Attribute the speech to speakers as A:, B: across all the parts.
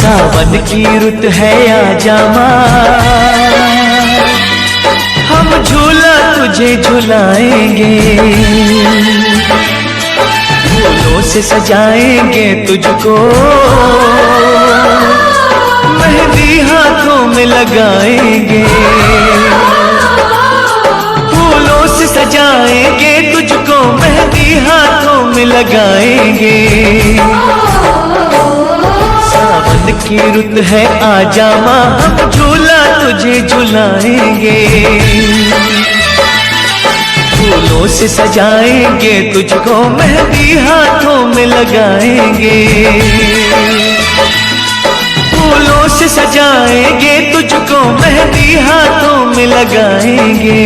A: सावन की रुत है आजा माँ, हम झूला तुझे झुलाएंगे, फूलों से सजाएंगे तुझको, मेहंदी हाथों में लगाएंगे, फूलों से सजाएंगे तुझको, मेहंदी हाथों में लगाएंगे। सावन की रुत है आजा माँ, हम झूला तुझे झुलाएंगे, फूलों से सजाएंगे तुझको, मेहंदी हाथों में लगाएंगे, फूलों से सजाएंगे तुझको, मेहंदी हाथों में लगाएंगे।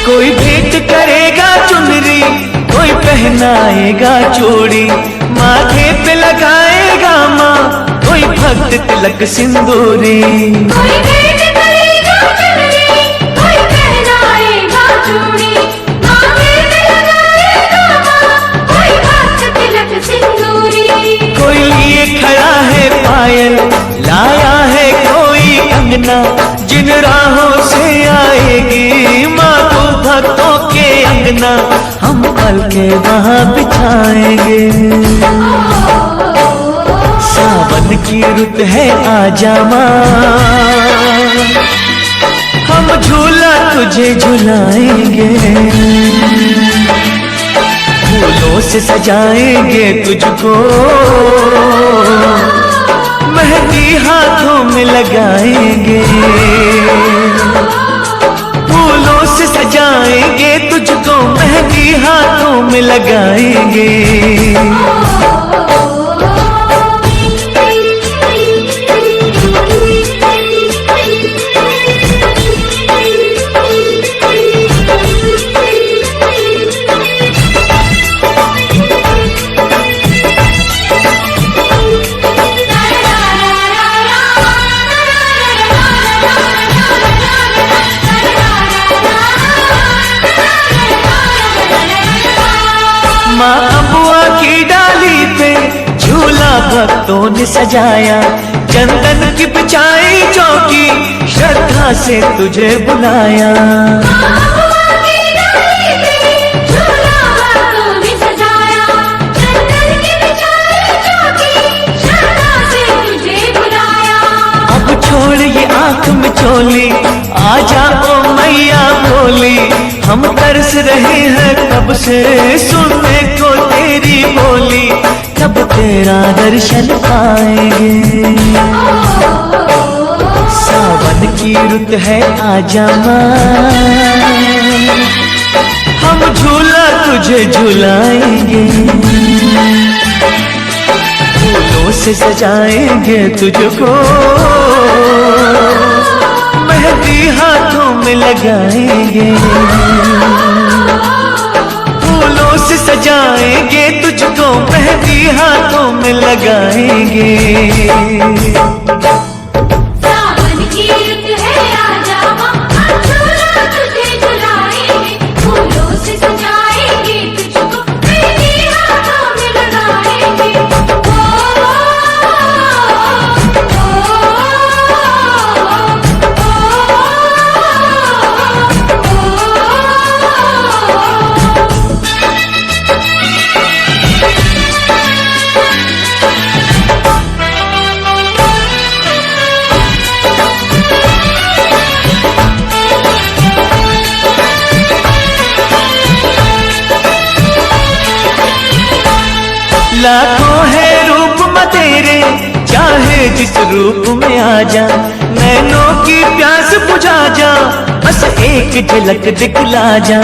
A: कोई भेंट करेगा चुनरी, कोई पहनाएगा चूड़ी, माथे पे लगाएगा माँ, कोई भक्त तिलक सिंदूरी। कोई भेंट करेगा चुनरी, कोई पहनाएगा चूड़ी, माथे पे लगाएगा माँ, कोई भक्त तिलक सिंदूरी। कोई लिए खड़ा है पायल, लाया है कोई अंगना, जिन राहों से आएगी माँ तू भक्तों के अंगना, हम पल के वहाँ बिछाएंगे। सावन की रुत है आजा माँ, हम झूला तुझे झुलाएंगे, फूलों से सजाएंगे तुझको, मेहंदी हाथों में लगाएंगे, फूलों से सजाएंगे तुझको, मेहंदी हाथों में लगाएंगे। माँ अबुआ की डाली पे झूला भक्तों ने सजाया, चंदन की बिछाई चौकी, श्रद्धा से तुझे बुलाया। अबुआ की डाली पे झूला भक्तों ने सजाया, चंदन की बिछाई चौकी, श्रद्धा से तुझे बुलाया। अब छोड़ ये आँख में चोली, आ जाओ मैया भोली, हम तरस रहे हैं कब से सुनने को तेरी बोली, कब तेरा दर्शन पाएंगे। सावन की रुत है आजा माँ, हम झूला तुझे झुलाएंगे, फूलों से सजाएंगे तुझको, मेहंदी हाथों में लगाएंगे, फूलों से सजाएंगे तुझको, मेहंदी हाथों में लगाएंगे। सावन की रुत है आजा माँ, हम झूला तुझे झुलाएंगे, फूलों से सजाएंगे तुझको, मेहंदी हाथों में लगाएंगे। लाखों है रूप तेरे, चाहे इस रूप में आ जा, नैनों की प्यास बुझा जा, बस एक झलक दिखला जा।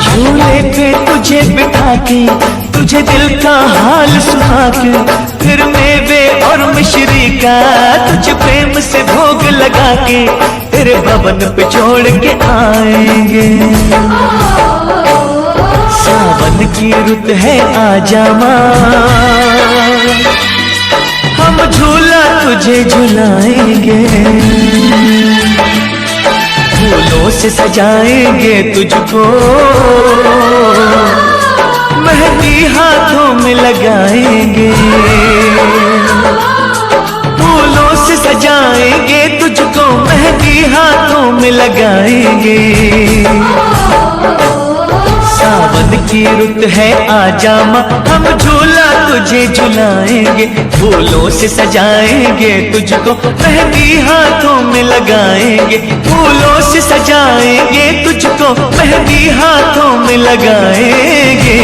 A: झूले पे तुझे बिठा के, तुझे दिल का हाल सुना के, फिर मेवे और मिश्री का तुझे प्रेम से भोग लगा के, तेरे भवन पे छोड़ के आएंगे। सावन की रुत है आजा माँ, हम झूला तुझे झुलाएंगे, फूलों से सजाएंगे तुझको, मेहंदी हाथों में लगाएंगे, फूलों से सजाएंगे तुझको, मेहंदी हाथों में लगाएंगे। सावन की रुत है आजा माँ, हम झूला तुझे झुलाएंगे, फूलों से सजाएंगे तुझको, मेहंदी हाथों में लगाएंगे, फूलों से सजाएंगे तुझको, मेहंदी हाथों में लगाएंगे।